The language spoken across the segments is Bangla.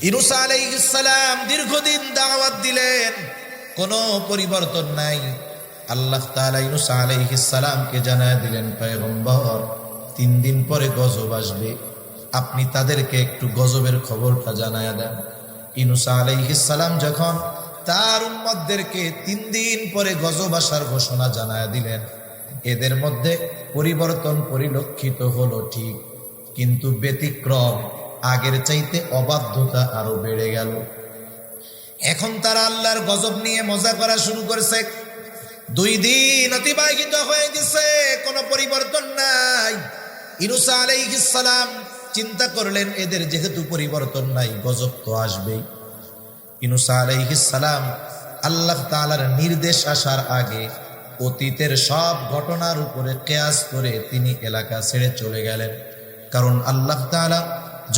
ইউনূস আলাইহিস সালাম দীর্ঘদিন দাওয়াত দিলেন, কোনো পরিবর্তন নাই। আল্লাহ তাআলা ইউনূস আলাইহিস সালামকে জানায় দিলেন, পয়গম্বর 3 দিন পরে গজব আসবে, আপনি তাদেরকে একটু গজবের খবরটা জানায়া দেন। ইউনূস আলাইহিস সালাম যখন তার উম্মতদেরকে 3 দিন পরে গজব আসার ঘোষণা জানায়া দিলেন, এদের মধ্যে পরিবর্তন পরিলক্ষিত হলো ঠিক, কিন্তু ব্যতিক্রম, আগের চাইতে অবাধ্যতা আরো বেড়ে গেল। এখন তারা আল্লাহর গজব নিয়ে মজা করা শুরু করেছে। 2 দিন অতিবাহিত হয়ে গেছে, কোনো পরিবর্তন নাই। ইউনূস আলাইহিস সালাম চিন্তা করলেন, এদের যেহেতু পরিবর্তন নাই, গজব তো আসবেই। ইউনূস আলাইহিস সালাম আল্লাহ তাআলার নির্দেশ আসার আগে অতীতের সব ঘটনার উপরে কিয়াস করে তিনি এলাকা ছেড়ে চলে গেলেন। কারণ আল্লাহ তাআলা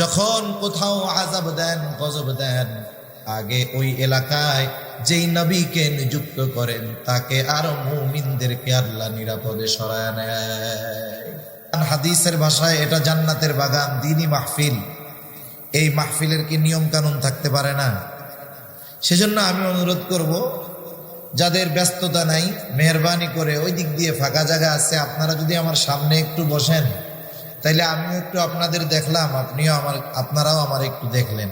যখন কোথাও আযাব দেন, গজব দেন, আগে ওই এলাকায় যেই নবীকে নিযুক্ত করেন তাকে আর মুমিনদেরকে আল্লাহ নিরাপদে সরায় নেয়। হাদিসের ভাষায় এটা জান্নাতের বাগান, দ্বীনি মাহফিল। এই মাহফিলের কি নিয়ম কানুন থাকতে পারে না? সেজন্য আমি অনুরোধ করব, যাদের ব্যস্ততা নাই, মেহরবানি করে ওই দিক দিয়ে ফাঁকা জায়গা আছে, আপনারা যদি আমার সামনে একটু বসেন, তাইলে আমিও একটু আপনাদের দেখলাম, আপনারাও আমার একটু দেখলেন,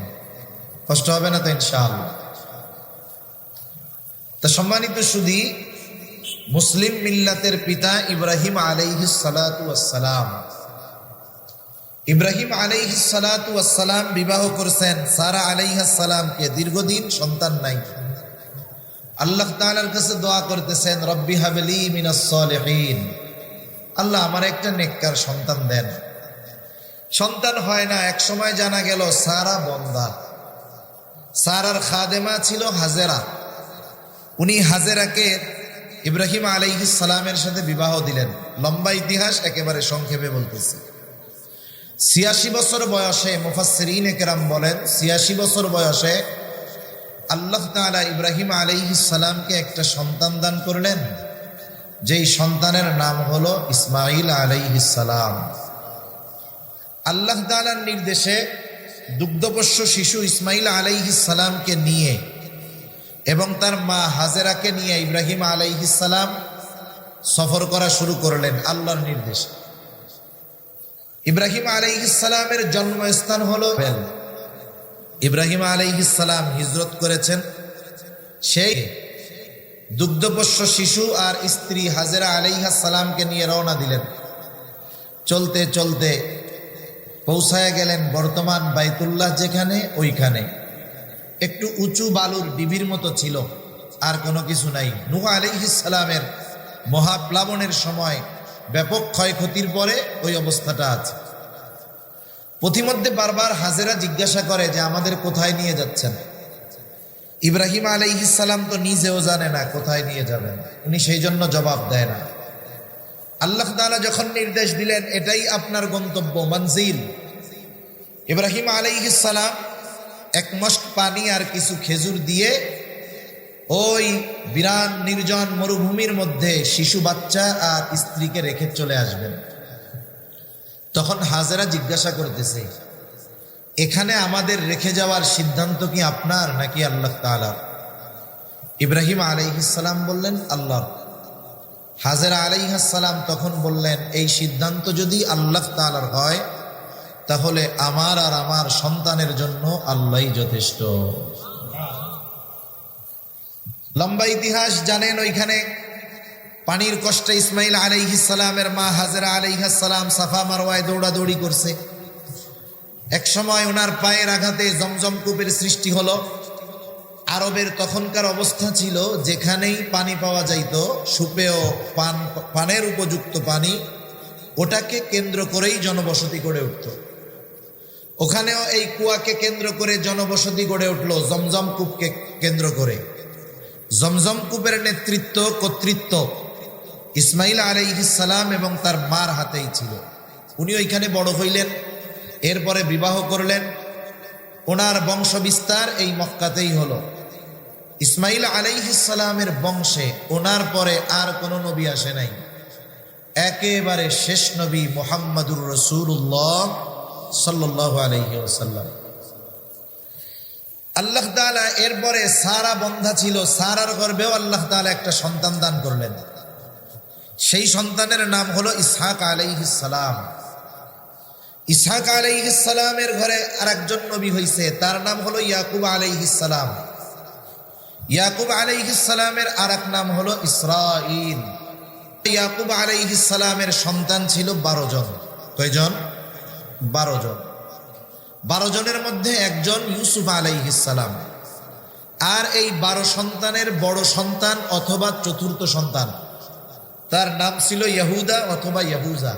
কষ্ট হবে না তো ইনশাআল্লাহ। তা সম্মানিত সুধী, মুসলিম মিল্লাতের পিতা ইব্রাহিম আলাইহিস সালাতু ওয়াসসালাম, ইব্রাহিম আলাইহিস সালাতু ওয়াসসালাম বিবাহ করেছেন সারা আলাইহিস সালামকে। দীর্ঘদিন সন্তান নাই। আল্লাহ তাআলার কাছে দোয়া করতেছেন, রব্বি হাবলি মিনাস সালিহিন, আল্লাহ আমার একটা নেককার সন্তান দেন। সন্তান হয় না। এক সময় জানা গেল সারা বন্দা, সারার খাদেমা ছিল হাজেরা। উনি হাজেরাকে ইব্রাহিম আলাইহিস সালামের সাথে বিবাহ দিলেন। লম্বা ইতিহাস, একেবারে সংক্ষেপে বলতেছি। 86 বছর বয়সে, মুফাসসিরিনে কেরাম বলেন 86 বছর বয়সে আল্লাহ তাআলা ইব্রাহিম আলাইহিস সালামকে একটা সন্তান দান করলেন, যেই সন্তানের নাম হলো ইসমাঈল আলাইহিস সালাম। আল্লাহ তাআলার নির্দেশে দুগ্ধপোষ্য শিশু ইসমাঈল আলাইহিস সালামকে নিয়ে এবং তার মা হাজেরাকে নিয়ে ইব্রাহিম আলাইহিস সালাম সফর করা শুরু করলেন আল্লাহর নির্দেশে। ইব্রাহিম আলাইহিস সালামের জন্মস্থান হলো বেল। ইব্রাহিম আলাইহিস সালাম হিজরত করেছেন, সেই দুগ্ধপোষ্য শিশু আর স্ত্রী হাজেরা আলাইহিস সালামকে নিয়ে রওনা দিলেন। চলতে চলতে পৌঁছায় গেলেন বর্তমান বাইতুল্লাহ যেখানে, ওইখানে। একটু উঁচু বালুর ডিবির মতো ছিল, আর কোনো কিছু নাই। নূহ আলাইহিস সালামের মহাপ্লাবনের সময় ব্যাপক ক্ষয়ক্ষতির পরে ওই অবস্থাটা আছে। পথিমধ্যে বারবার হাজেরা জিজ্ঞাসা করে যে আমাদের কোথায় নিয়ে যাচ্ছেন। ইব্রাহিম আলাইহিস সালাম তো নিজেও জানে না কোথায় নিয়ে যাবেন, উনি সেই জন্য জবাব দেয় না। আল্লাহ তাআলা যখন নির্দেশ দিলেন এটাই আপনার গন্তব্য, মঞ্জিল, ইব্রাহিম আলাইহিস সালাম 1 মশক পানি আর কিছু খেজুর দিয়ে ওই বিরান নির্জন মরুভূমির মধ্যে শিশু বাচ্চা আর স্ত্রীকে রেখে চলে আসবেন। তখন হাজেরা জিজ্ঞাসা করতেছে, এখানে আমাদের রেখে যাওয়ার সিদ্ধান্ত কি আপনার নাকি আল্লাহ তাআলার? ইব্রাহিম আলাইহিস সালাম বললেন আল্লাহর। হাজেরা আলাইহিস সালাম তখন বললেন, এই সিদ্ধান্ত যদি আল্লাহ তাআলার হয় তাহলে আমার আর আমার সন্তানের জন্য আল্লাহই যথেষ্ট। লম্বা ইতিহাস জানেন। ওইখানে পানির কষ্টে ইসমাঈল আলাইহিস সালামের মা হাজেরা আলাইহিস সালাম সাফা মারওয়ায় দৌড়াদৌড়ি করছে। এক সময় ওনার পায়ের আঘাতে জমজম কূপের সৃষ্টি হলো। আরবের তখনকার অবস্থা ছিল, যেখানেই পানি পাওয়া যাইত, সুপেয় পানের উপযুক্ত পানি, ওটাকে কেন্দ্র করেই জনবসতি গড়ে উঠত। ওখানেও এই কুয়াকে কেন্দ্র করে জনবসতি গড়ে উঠল, জমজম কূপকে কেন্দ্র করে। জমজম কূপের নেতৃত্ব, কর্তৃত্ব ইসমাঈল আলাইহিস সালাম এবং তার মার হাতেই ছিল। উনি ওইখানে বড় হইলেন, এরপরে বিবাহ করলেন। ওনার বংশ বিস্তার এই মক্কাতেই হলো। ইসমাঈল আলাইহিস সালামের বংশে ওনার পরে আর কোনো নবী আসে নাই। একেবারে শেষ নবী মুহাম্মাদুর রাসূলুল্লাহ সাল্লাল্লাহু আলাইহি ওয়াসাল্লাম। আল্লাহ তাআলা এরপরে সারা বন্ধা ছিল, সারার গর্ভেও আল্লাহ তাআলা একটা সন্তান দান করলেন। সেই সন্তানের নাম হলো ইসহাক আলাইহিস সালাম। ইসহাক আলাইহিস সালামের ঘরে আরেকজন নবী হইছে, তার নাম হলো ইয়াকুব আলাইহিস সালাম। ইয়াকুব আলাইহিস সালামের আরেক নাম হলো ইসরাঈল। ইয়াকুব আলাইহিস সালামের সন্তান ছিল 12 জন। কয়জন? 12 জন। 12 জনের মধ্যে একজন ইউসুফ আলাইহিস সালাম। আর এই 12 সন্তানের বড় সন্তান অথবা চতুর্থ সন্তান, তার নাম ছিল ইয়াহুদা অথবা ইয়াহুজা।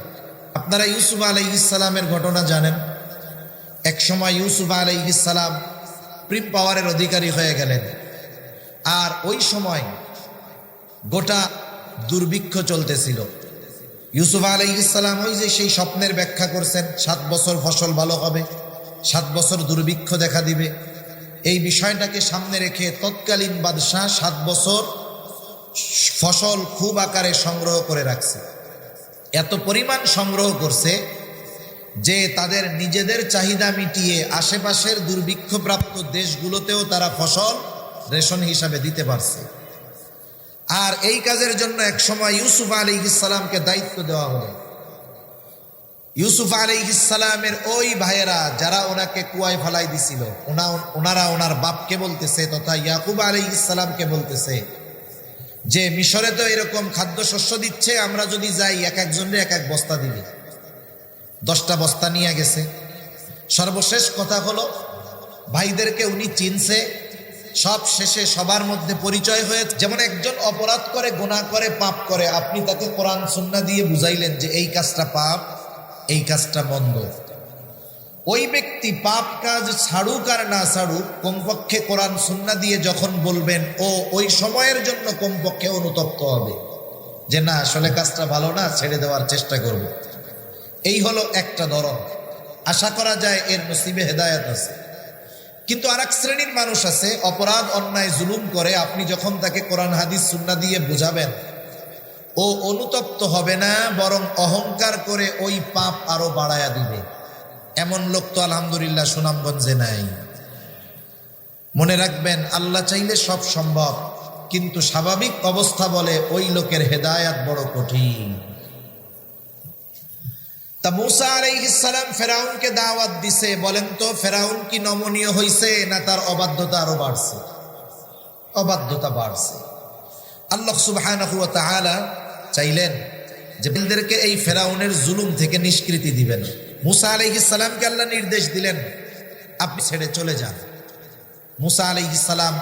আপনারা ইউসুফ আলাইহিস সালামের ঘটনা জানেন। এক সময় ইউসুফ আলাইহিস সালাম প্রিম পাওয়ারের অধিকারী হয়ে গেলেন। আর ওই সময় গোটা দুর্ভিক্ষ চলতেছিল। ইউসুফ আলাইহিস সালাম ওই যে সেই স্বপ্নের ব্যাখ্যা করছেন, 7 বছর ফসল ভালো হবে, 7 বছর দুর্ভিক্ষ দেখা দিবে। এই বিষয়টাকে সামনে রেখে তৎকালীন বাদশাহ 7 বছর ফসল খুব আকারে সংগ্রহ করে রাখছে। এত পরিমাণ সংগ্রহ করছে যে তাদের নিজেদের চাহিদা মিটিয়ে আশেপাশের দুর্ভিক্ষপ্রাপ্ত দেশগুলোতেও তারা ফসল রেশন হিসাবে দিতে পারছে। আর এই কাজের জন্য এক সময় ইউসুফ আলাইহিস সালামকে দায়িত্ব দেওয়া হলো। ইউসুফ আলাইহিস সালামের ওই ভাইয়েরা যারা ওনাকে কুয়ায় ফেলাই দিছিল, ওনারা ওনার বাপকে বলতেছে তথা ইয়াকুব আলাইহিস সালামকে বলতেছে যে মিশরে তো এরকম খাদ্যশস্য দিচ্ছে, আমরা যদি যাই এক একজনের এক এক বস্তা দিবে। 10টা বস্তা নিয়ে গেছে। সর্বশেষ কথা হলো ভাইদেরকে উনি চিনছে। সব শেষে সবার মধ্যে পরিচয় হয়েছে। যেমন একজন অপরাধ করে, গুনাহ করে, পাপ করে, আপনি তাকে কোরআন সুন্নাহ দিয়ে বুঝাইলেন যে এই কাজটা পাপ, এই কাজটা মন্দ। ওই ব্যক্তি পাপ কাজ ছাড়ুক আর না ছাড়ুক, কমপক্ষে কোরআন সুন্নাহ দিয়ে যখন বলবেন, ও ওই সময়ের জন্য কমপক্ষে অনুতপ্ত হবে যে না, আসলে কাজটা ভালো না, ছেড়ে দেওয়ার চেষ্টা করব। এই হলো একটা ধরন। আশা করা যায় এর নসিবে হেদায়েত আছে। কিন্তু আরেক শ্রেণীর মানুষ আছে, অপরাধ অন্যায় জুলুম করে, আপনি যখন তাকে কোরআন হাদিস সুন্নাহ দিয়ে বুঝাবেন, ও অনুতপ্ত হবে না, বরং অহংকার করে ওই পাপ আরো বাড়ায়া দিবে। এমন লোক তো আলহামদুলিল্লাহ সুনামগঞ্জে নাই। মনে রাখবেন, আল্লাহ চাইলে সব সম্ভব, কিন্তু স্বাভাবিক অবস্থা বলে ওই লোকের হেদায়েত বড় কঠিন। তা মূসা আলাইহিস সালাম ফেরাউনকে দাওয়াত দিছে। বলেন তো ফেরাউন কি নমনীয় হইছে না তার অবাধ্যতা আরো বাড়ছে? অবাধ্যতা বাড়ছে। আল্লাহ সুবহানাহু ওয়া তাআলা চাইলেন যে বান্দাদেরকে এই ফেরাউনের জুলুম থেকে নিষ্কৃতি দিবেন। মূসা আলাইহিস সালামকে আল্লাহ নির্দেশ দিলেন, আপনি ছেড়ে চলে যান। মূসা আলাইহিস সালাম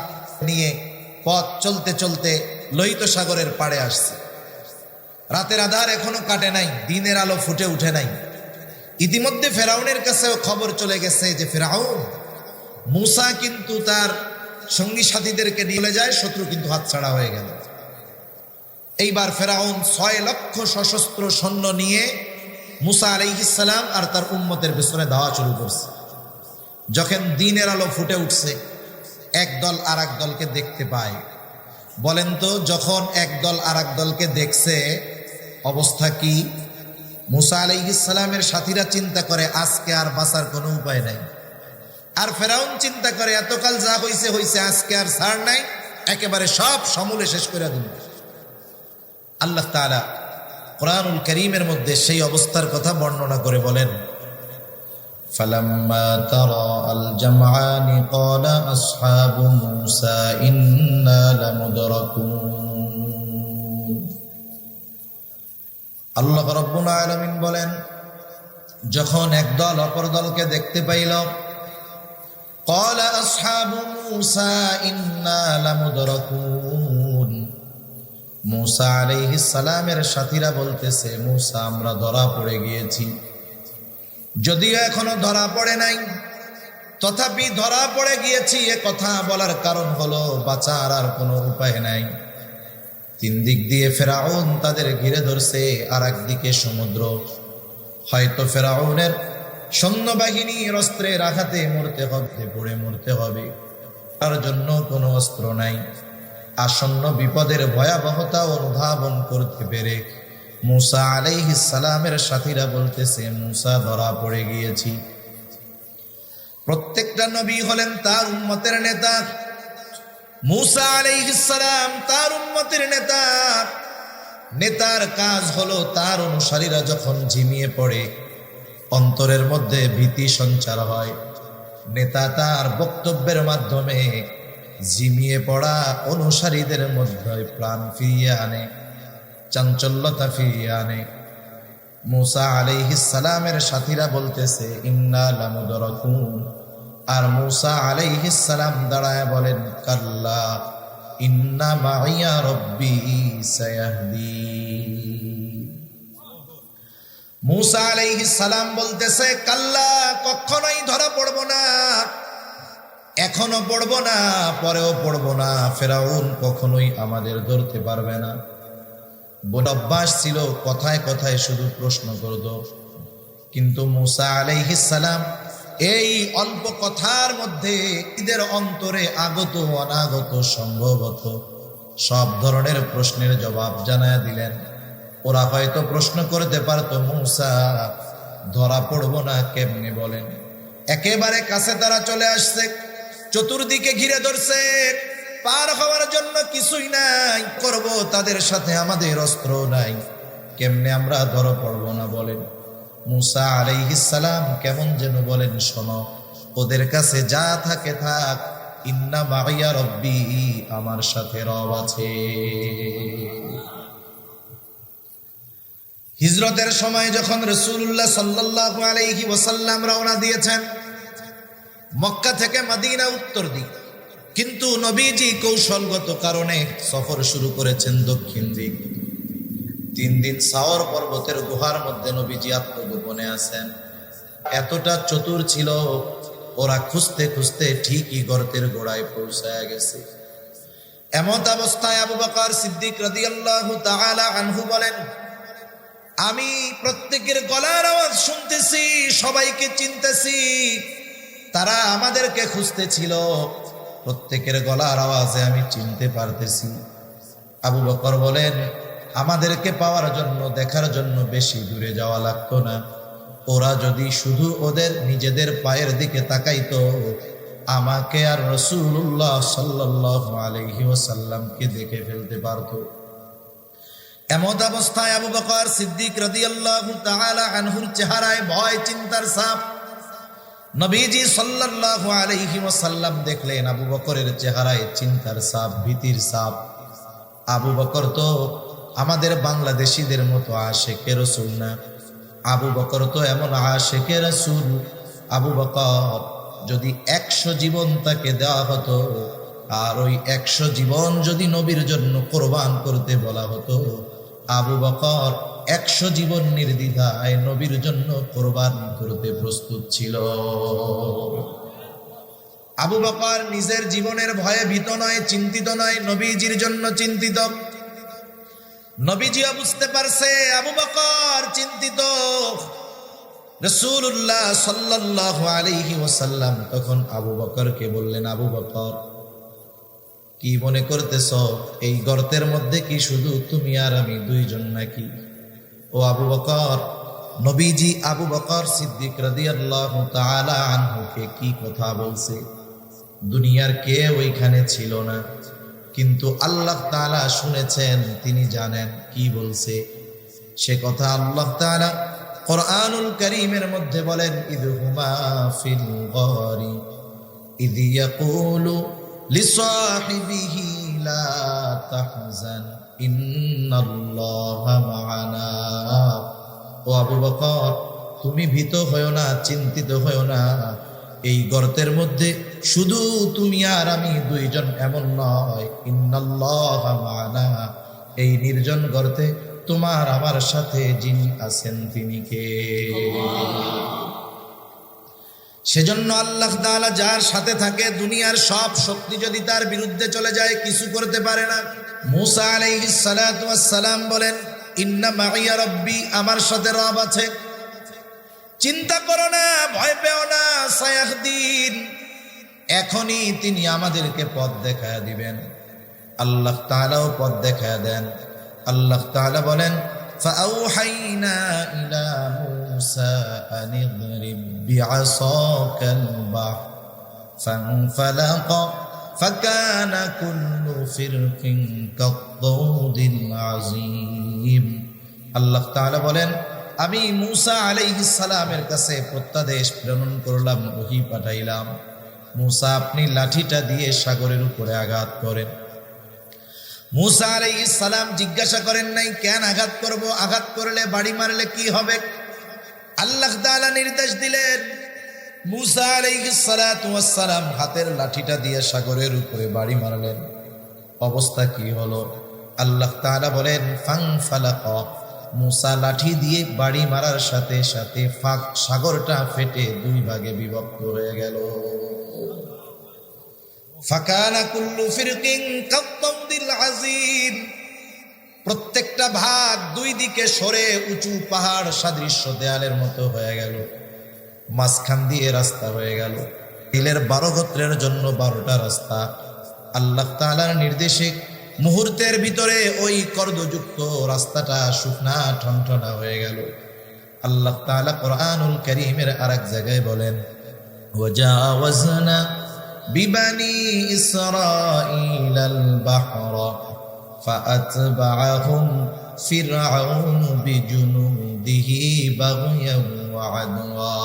নিয়ে পথ চলতে চলতে লোহিত সাগরের পাড়ে আসছে। রাতের আধার এখনো কাটে নাই, দিনের আলো ফুটে উঠে নাই। ইতিমধ্যে ফেরাউনের কাছেও খবর চলে গেছে যে ফেরাউন, মূসা কিন্তু তার সঙ্গী সাথীদেরকে নিয়ে চলে যায়, শত্রু কিন্তু হাতছাড়া হয়ে গেল। এইবার ফেরাউন 6 লক্ষ সশস্ত্র সৈন্য নিয়ে মূসা আলাইহিস সালাম আর তার উম্মতের পেছনে ধাওয়া শুরু করছে। যখন দিনের আলো ফুটে উঠছে, এক দল আর এক দলকে দেখতে পায়। বলেন তো যখন এক দল আর এক দলকে দেখছে অবস্থা কি? মূসা আলাইহিস সালামের সাথীরা চিন্তা করে আজকে আর বাঁচার কোনো উপায় নাই। আর ফেরাউন চিন্তা করে এতকাল যা হইছে হইছে, আজকে আর ছাড় নাই, একেবারে সব সমূলে শেষ করে দিল। আল্লাহ তাআলা কোরআনুল কারীমের মধ্যে সেই অবস্থার কথা বর্ণনা করে বলেন, ফালাম্মা তারাআল জামআনি ক্বালা আসহাবু মূসা ইন্না লামুদরাকুন। আল্লাহ রাব্বুল আলামিন বলেন, যখন এক দল অপর দলকে দেখতে পাইল, ক্বালা আসহাবু মূসা ইন্না লামুদরাকুন। মূসা আলাইহিস সালামের সাথীরা বলতেছে, মূসা আমরা ধরা পড়ে গিয়েছি। যদিও এখনো ধরা পড়ে নাই, তথাপি ধরা পড়ে গিয়েছি এ কথা বলার কারণ হলো বাঁচার আর কোনো উপায় নাই। 3 দিক দিয়ে ফেরাউন তাদের ঘিরে ধরছে, আর একদিকে সমুদ্র। হয়তো ফেরাউনের সৈন্যবাহিনীর অস্ত্রের আঘাতে মরতে হবে, পড়ে মরতে হবে, তার জন্য কোনো অস্ত্র নাই। আসন্ন বিপদের ভয়াবহতা অনুধাবন করতে পেরে মূসা আলাইহিস সালামের সাথীরা বলতেছে, মূসা ধরা পড়ে গিয়েছি। প্রত্যেকটা নবী হলেন তার উম্মতের নেতা। মূসা আলাইহিস সালাম তার উম্মতের নেতা। নেতার কাজ হলো তার অনুসারীরা যখন ঝিমিয়ে পড়ে, অন্তরের মধ্যে ভীতি সঞ্চার হয়, নেতা তার বক্তব্যের মাধ্যমে ঝিমিয়ে পড়া অনুসারীদের মধ্যে প্রাণ ফিরিয়ে আনে, চাঞ্চল্যতা ফিরিয়ে আনে। মূসা আলাইহিস সালামের সাথীরা বলতেছে ইন্না লামুদরাকুন, আর মূসা আলাইহিস সালাম দাঁড়ায় বলেন কাল্লা ইন্না মাইয়া রব্বি সায়াহদিন। মূসা আলাইহিস সালাম বলতেছে কাল্লা, কখনোই ধরা পড়ব না, এখনো পড়ব না, পরেও পড়ব না, ফেরাউন কখনোই আমাদের ধরতে পারবে না। বড় অভ্যাস ছিল কথায় কথায় শুধু প্রশ্ন করত, কিন্তু মূসা আলাইহিস সালাম এই অল্প কথার মধ্যে এদের অন্তরে আগত অনাগত সম্ভবত সব ধরনের প্রশ্নের জবাব জানায় দিলেন। ওরা হয়তো প্রশ্ন করতে পারত, মূসা ধরা পড়ব না কেমনে বলেন? একেবারে কাছে তারা চলে আসছে, চতুর্দিকে ঘিরে ধরছে, পার হওয়ার জন্য কিছুই নাই, করব তাদের সাথে আমাদের অস্ত্র নাই, কেমনে আমরা ধরা পড়ব না বলেন? মূসা আলাইহিস সালাম কেমন যেন বলেন, শোনো, ওদের কাছে যা থাকে থাক, ইন্না মাইয়া রব্বি, আমার সাথে রব আছে। হিজরতের সময় যখন রাসূলুল্লাহ সাল্লাল্লাহু আলাইহি ওয়াসাল্লাম রওনা দিয়েছেন মক্কা থেকে মদিনা উত্তর দিক, কিন্তু নবীজি কৌশলগত কারণে সফর শুরু করেছেন দক্ষিণ দিক। 3 দিন সাওর পর্বতের গুহার মধ্যে নবীজি আত্মগোপনে আছেন। এতটা চতুর ছিল, ওরা খুঁজতে খুঁজতে ঠিকই গর্তের গোড়ায় পৌঁছায় গেছে। এমত অবস্থায় আবু বকর সিদ্দিক রাদিয়াল্লাহু তাআলা আনহু বলেন, আমি প্রত্যেকের গলার আওয়াজ শুনতেছি, সবাইকে চিনতেছি, তারা আমাদেরকে খুঁজতেছিল, প্রত্যেকের গলার আওয়াজে আমি চিনতে পারতেছি। আবু বকর বলেন, আমাদেরকে পাওয়ার জন্য, দেখার জন্য বেশি দূরে যাওয়া লাগতো না। ওরা যদি শুধু ওদের নিজেদের পায়ের দিকে তাকাইতো, আমাকে আর রাসূলুল্লাহ সাল্লাল্লাহু আলাইহি ওয়াসাল্লামকে দেখে ফেলতে পারতো। এমত অবস্থায় আবু বকর সিদ্দিক রাদিয়াল্লাহু তাআলা আনহুর চেহারায় ভয় চিন্তার ছাপ। নবীজি সাল্লাল্লাহু আলাইহি ওয়াসাল্লাম দেখলেন আবু বকরের চেহারায় চিন্তার ছাপ, ভীতির ছাপ। আবু বকর তো আমাদের বাংলাদেশীদের মতো আশেকে রাসূল না, আবু বকর তো এমন আশেকে রাসূল। আবু বকর যদি 100 জীবন তাকে দেওয়া হতো, আর ওই 100 জীবন যদি নবীর জন্য কোরবান করতে বলা হতো, আবু বকর 100 জীবন নির্দ্বিধায় নবীর জন্য কোরবান করতে প্রস্তুত ছিল। আবু বকর নিজের জীবনের ভয়ে ভীত নয়, চিন্তিত নয়, নবীজির জন্য চিন্তিত। নবীজিও বুঝতে পারছে আবু বকর চিন্তিত। রাসূলুল্লাহ সাল্লাল্লাহু আলাইহি ওয়াসাল্লাম তখন আবু বকরকে বললেন, আবু বকর, কি মনে করতেছ? এই গর্তের মধ্যে কি শুধু তুমি আর আমি দুইজন নাকি? ও আবু বকর, নবীজি আবু বকর সিদ্দিক রাদিয়াল্লাহু তাআলা আনহুকে কি কথা বলছে? দুনিয়ার কেউ ওইখানে ছিল না, কিন্তু আল্লাহ তাআলা শুনেছেন, তিনি জানেন কি বলছে। সে কথা আল্লাহ তাআলা কুরআনুল কারীমের মধ্যে বলেন, ইদহুমা ফিল গারি ইদ ইয়াকুলু লিসাহিবিহি লা তাহজান ইন্নাল্লাহা মা'ানা। ও আবু বকর, তুমি ভীত হয়ো না, চিন্তিত হয়ো না। এই গর্তের মধ্যে শুধু তুমি আর আমি দুইজন এমন নয়, ইন্নাল্লাহা মা'ানা। এই নির্জন গর্তে তোমার আমার সাথে যিনি আছেন তিনি কে? সেজন্য আল্লাহ তাআলা যার সাথে থাকে, দুনিয়ার সব শক্তি যদি তার বিরুদ্ধে চলে যায় কিছু করতে পারে না। মূসা আলাইহিস সালাতু ওয়াস সালাম বলেন, ইন্না মাইয়া রব্বি, আমার সাথে রব আছে, চিন্তা করো না, ভয় পেও না, সায়াহদিন, এখনই তিনি আমাদেরকে পথ দেখায় দিবেন। আল্লাহ তাআলাও পথ দেখায় দেন। আল্লাহ তাআলা বলেন, ফাআউহাইনা ইলা موسى أن اضرب بعصاك البحر فانفلق فكان كل فرق كالطود العظيم আল্লাহ তাআলা বলেন, আমি মূসা আলাইহিস সালামের কাছে প্রত্যাদেশ প্রেরণ করলাম, ওহী পাঠাইলাম, মূসা আপনি লাঠিটা দিয়ে সাগরের উপরে আঘাত করেন। মূসা আলাইহিস সালাম জিজ্ঞাসা করেন নাই কেন আঘাত করব, আঘাত করলে বাড়ি মারলে কি হবে। আল্লাহ তাআলা নির্দেশ দিলেন, মূসা আলাইহিস সালাতু ওয়াস সালাম হাতের লাঠিটা দিয়ে সাগরের উপরে বাড়ি মারলেন। অবস্থা কি হলো? আল্লাহ তাআলা বলেন, ফানফালাক, মূসা লাঠি দিয়ে বাড়ি মারার সাথে সাথে সাগরটা ফেটে দুই ভাগে বিভক্ত হয়ে গেল। ফাকানা কুল্লু ফিরকিন কাত্তাউদিল আযীম, প্রত্যেকটা ভাগ দুই দিকে সরে উঁচু পাহাড় সাদৃশ্য দেয়ালের মতো হয়ে গেল, মাঝখান দিয়ে রাস্তা হয়ে গেল। ইসরাইলের 12 গোত্রের জন্য 12টা রাস্তা। আল্লাহ তাআলার নির্দেশে মুহূর্তের ভিতরে ওই কর্দযুক্ত রাস্তাটা শুকনা ঠনঠনা হয়ে গেল। আল্লাহ তাআলা কোরআনুল কারীমের আরেক জায়গায় বলেন, ওয়াজাওয়াজনা বিবানি ইসরাঈলাল বাহরা ফাআতবাআহুম ফিরআউন বিজুনুদিহি বাগয়ান ওয়া আদওয়া।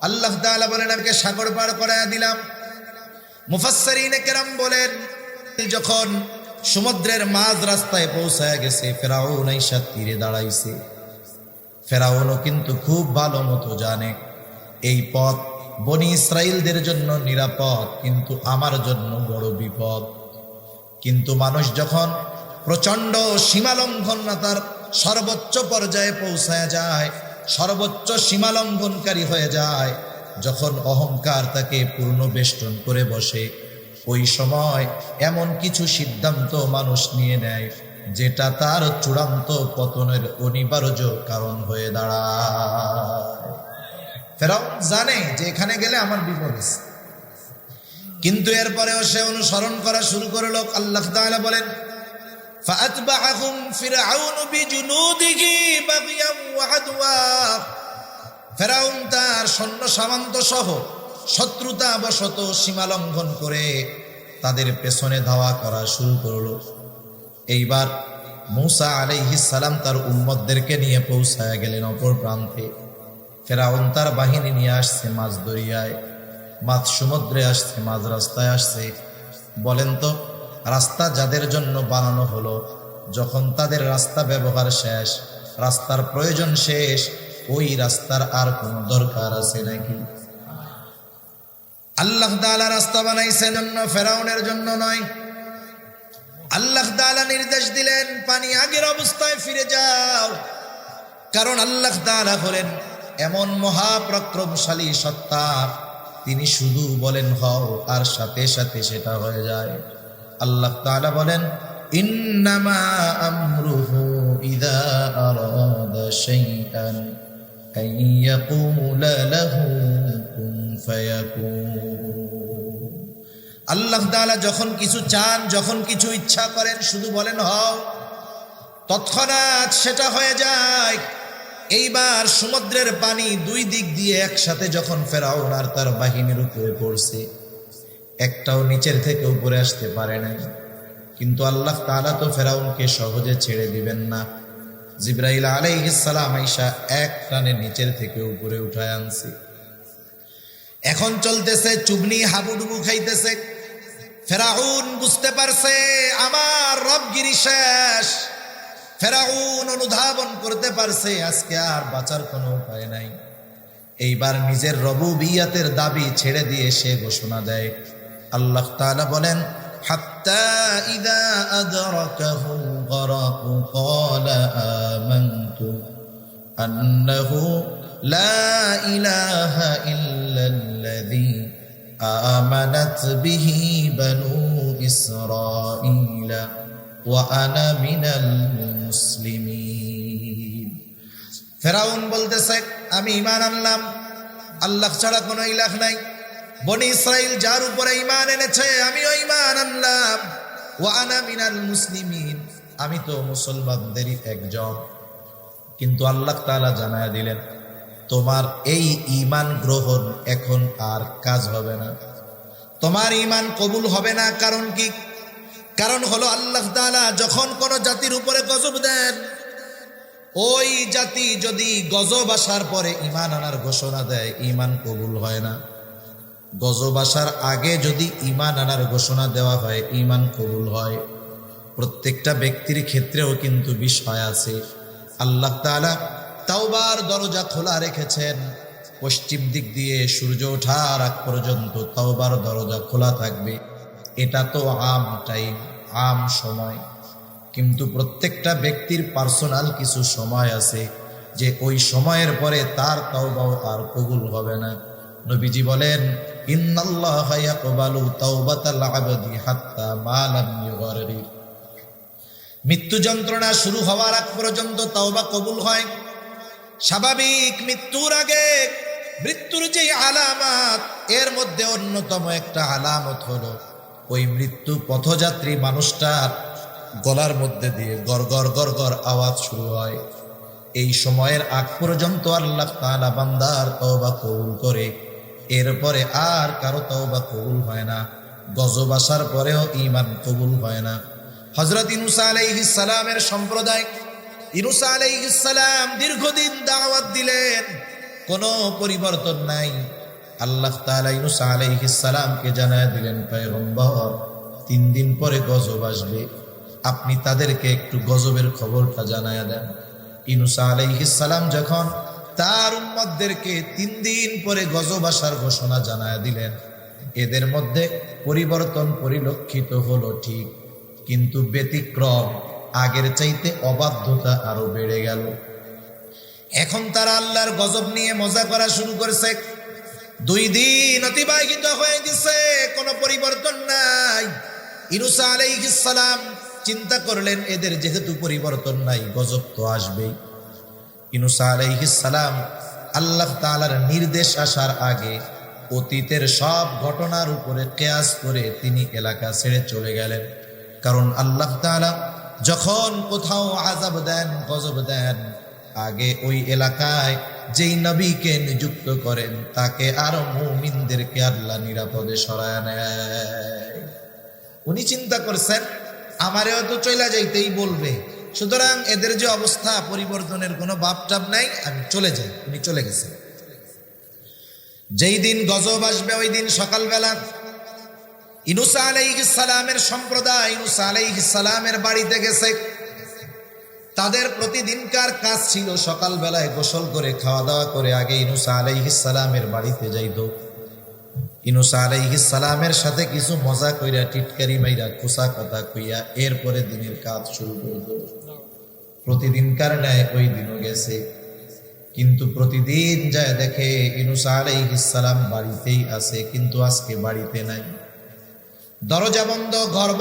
আল্লাহ তাআলা বলেন, আমি সাগর পার করায়া দিলাম। মুফাসসিরিনে কেরাম বলেন, যখন সমুদ্রের মাঝ রাস্তায় পৌঁছায় গেছে, ফেরাউন আইসা তীরে দাঁড়াইছে। ফেরাউনও কিন্তু খুব ভালো মতো জানে এই পথ বনি ইসরাইলদের জন্য নিরাপদ, কিন্তু আমার জন্য বড় বিপদ। কিন্তু মানুষ যখন প্রচন্ড সীমালঙ্ঘনতার সর্বোচ্চ পর্যায়ে পৌঁছায় যায়, সর্বোচ্চ সীমালঙ্ঘনকারী হয়ে যায়, যখন অহংকার তাকে পূর্ণ বেষ্টন করে বসে, ওই সময় এমন কিছু সিদ্ধান্ত মানুষ নিয়ে নেয় যেটা তার চূড়ান্ত পতনের অনিবার্য কারণ হয়ে দাঁড়ায়। ফেরাউন জানে যে এখানে গেলে আমার বিপদ আছে, কিন্তু এরপরেও সে অনুসরণ করা শুরু করলো। আল্লাহ তাআলা বলেন, ফাআতবাআহুম ফিরআউন বিজুনুদিহি বাগয়ান ওয়া আদওয়া। ফেরাউন তার সৈন্য সামন্ত সহ শত্রুতা বশত সীমালঙ্ঘন করে তাদের পেছনে ধাওয়া করা শুরু করলো। এইবার মূসা আলাইহিস সালাম তার উম্মতদেরকে নিয়ে পৌঁছায় গেলেন অপর প্রান্তে। ফেরাউন তার বাহিনী নিয়ে আসছে মাঝ দরিয়ায়, মাঝ সমুদ্রে আসছে, মাঝ রাস্তায় আসছে। বলেন তো, রাস্তা যাদের জন্য বানানো হলো, যখন তাদের রাস্তা ব্যবহার শেষ, রাস্তার প্রয়োজন শেষ, ওই রাস্তার আর কোনো দরকার আছে নাকি? আল্লাহ তাআলা রাস্তা বানাইছেন জন্য, ফেরাউনের জন্য নয়। আল্লাহ তাআলা নির্দেশ দিলেন, পানি আগের অবস্থায় ফিরে যাও, কারণ আল্লাহ তাআলা হলেন এমন মহাপরাক্রমশালী সত্তা, তিনি শুধু বলেন হও, আর সাথে সাথে সেটা হয়ে যায়। আল্লাহ তাআলা বলেন, ইন্নামা আমরুহু ইযা আরাদা শাইআন আন ইয়াকুলা লাহু কুন ফায়াকুন। আল্লাহ তাআলা যখন কিছু চান, যখন কিছু ইচ্ছা করেন, শুধু বলেন হও, তৎক্ষণাৎ সেটা হয়ে যায়। এইবার সমুদ্রের পানি দুই দিক দিয়ে একসাথে যখন ফেরাউন আর তার বাহিনীর উপরে পড়ছে, একটাও নিচের থেকে উপরে আসতে পারে না। কিন্তু আল্লাহ তাআলা তো ফেরাউনকে সহজে ছেড়ে দিবেন না। জিবরাইল আলাইহিস সালাম আইসা এক টানে নিচের থেকে উপরে উঠায় আনছে। এখন চলতেছে চুবনি, হাবুডুবু খাইতেছে। ফেরাউন বুঝতে পারছে আমার রবগিরি শেষ। ফেরাউন অনুধাবন করতে পারছে আজকে আর বাঁচার কোনো উপায় নাই। এইবার নিজের রবুবিয়াতের দাবি ছেড়ে দিয়ে সে ঘোষণা দেয়। আল্লাহ তাআলা বলেন, হাত্তা ইযা আদরাকাহুল গরাকু ক্বালা আমানতু আন্নাহু লা ইলাহা ইল্লাল্লাযী আমানাত বিহি বানু ইসরাঈলা ওয়া আনা মিনাল মুসলিমিন। ফেরাউন বলতেছে, আমি ঈমান আনলাম, আল্লাহ ছাড়া কোনো ইলাহ নাই। বনি ইসরাইল যার উপরে ঈমান এনেছে, আমিও ঈমান আনলাম। ওয়া আনা মিনাল মুসলিমিন, আমি তো মুসলমানদেরই একজন। কিন্তু আল্লাহ তাআলা জানায়া দিলেন, তোমার এই ঈমান গ্রহণ এখন আর কাজ হবে না, তোমার ঈমান কবুল হবে না। কারণ কি? কারণ হলো আল্লাহ তাআলা যখন কোন জাতির উপরে গজব দেন, ওই জাতি যদি গজব আসার পরে ঈমান আনার ঘোষণা দেয়, ঈমান কবুল হয় না। গজব আসার আগে যদি ঈমান আনার ঘোষণা দেওয়া হয়, ঈমান কবুল হয়। প্রত্যেকটা ব্যক্তির ক্ষেত্রেও কিন্তু বিষয় আছে। আল্লাহ তাআলা তাওবার দরজা খোলা রেখেছেন। পশ্চিম দিক দিয়ে সূর্য ওঠার আগ পর্যন্ত তাওবার দরজা খোলা থাকবে। এটা তো আম টাইম, আম সময়। কিন্তু প্রত্যেকটা ব্যক্তির পার্সোনাল কিছু সময় আছে, যে ওই সময়ের পরে তার তাওবাও আর কবুল হবে না। নবীজি বলেন, ইন্নাল্লাহা ইয়াকবালু তাওবাতাল আবদি হাত্তা মা লাম ইউগাররির। মৃত্যু যন্ত্রণা শুরু হওয়ার আগ পর্যন্ত তাওবা কবুল হয়। স্বাভাবিক মৃত্যুর আগে মৃত্যুর যে আলামত, এর মধ্যে অন্যতম একটা আলামত হলো ওই মৃত্যু পথযাত্রী মানুষটার গলার মধ্যে দিয়ে গর গর গর গর আওয়াজ শুরু হয়। এই সময়ের আগ পর্যন্ত আল্লাহ তাআলা বান্দার তওবা কবুল করে, এরপরে আর কারো তওবা কবুল হয় না। গজব আসার পরেও ঈমান কবুল হয় না। হযরত ইউনূস আলাইহিস সালামের সম্প্রদায়, ইউনূস আলাইহিস সালাম দীর্ঘদিন দাওয়াত দিলেন, কোনো পরিবর্তন নাই। আল্লাহ তাআলা ইউনূস আলাইহিস সালামকে জানায় দিলেন, পয়গম্বর 3 দিন পরে গজব আসবে, আপনি তাদেরকে একটু গজবের খবরটা জানায়া দেন। ইউনূস আলাইহিস সালাম যখন তার উম্মতদেরকে 3 দিন পরে গজব আসার ঘোষণা জানায়া দিলেন, এদের মধ্যে পরিবর্তন পরিলক্ষিত হলো ঠিক, কিন্তু ব্যতিক্রম, আগের চাইতে অবাধ্যতা আরো বেড়ে গেল। এখন তারা আল্লাহর গজব নিয়ে মজা করা শুরু করেছে। 2 দিন অতিবাহিত হয়ে গেছে, কোনো পরিবর্তন নাই। ইউনূস আলাইহিস সালাম চিন্তা করলেন, এদের যেহেতু পরিবর্তন নাই, গজব তো আসবেই। ইউনূস আলাইহিস সালাম আল্লাহ তাআলার নির্দেশ আসার আগে অতীতের সব ঘটনার উপরে কিয়াস করে তিনি এলাকা ছেড়ে চলে গেলেন। কারণ আল্লাহ তাআলা যখন কোথাও আযাব দেন, গজব দেন, আগে ওই এলাকায় যেই নবীকে নিযুক্ত করেন, তাকে আর মুমিনদেরকে আল্লাহ নিরাপদে সরায় নেয়। উনি চিন্তা করছেন, আমারেও তো চলে যাইতেই বলবে, সুতরাং এদের যে অবস্থা, পরিবর্তনের কোনো ভাবটাব নাই, আমি চলে যাই। উনি চলে গেছেন। যেই দিন গজব আসবে ওই দিন সকালবেলা ইউনূস আলাইহিস সালামের সম্প্রদায় ইউনূস আলাইহিস সালামের বাড়িতে গেছে। তাদের প্রতিদিনকার কাজ ছিল সকালবেলায় গোসল করে খাওয়া দাওয়া করে আগে ইউনূস আলাইহিস সালামের বাড়িতে যাইত। ইউনূস আলাইহিস সালামের সাথে কিছু মজা কইরা, টিটকারি মাইরা, খোসা কথা কইয়া এরপরে দিনের কাজ শুরু করত। প্রতিদিনকার ন্যায় ওই দিনও গেছে, কিন্তু প্রতিদিন যায় দেখে ইউনূস আলাইহিস সালাম বাড়িতেই আছে, কিন্তু আজকে বাড়িতে নাই। দরজা বন্ধ, ঘর বন্ধ।